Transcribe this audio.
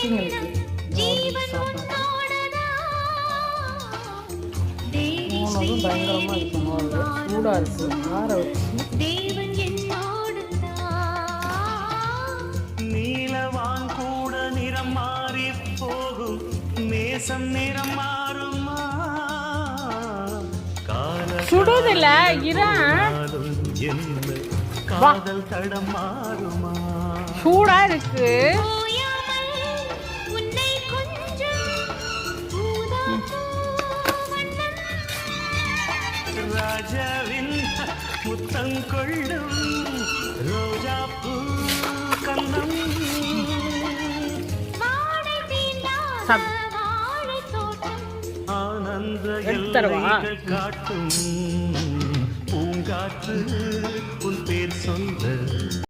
பசங்களுக்கு சாப்பாடு போனதும் பயங்கரமாக இருக்கும். சூடாக இருக்குது, ஆற வச்சு நீலவான் கூட நிறம் மாறி போகும், நேசம் நிறம் மாறுமா? சுடுதில்ல காதல் தடம் மாறுமா? சூடா இருக்கு. ராஜாவின் முத்தம் கொள்ளும் ரோஜா பூ கண்ணம் ஆனந்த எல்லைகள் காட்டும் பூங்காற்று உன் பேர் சொல்ல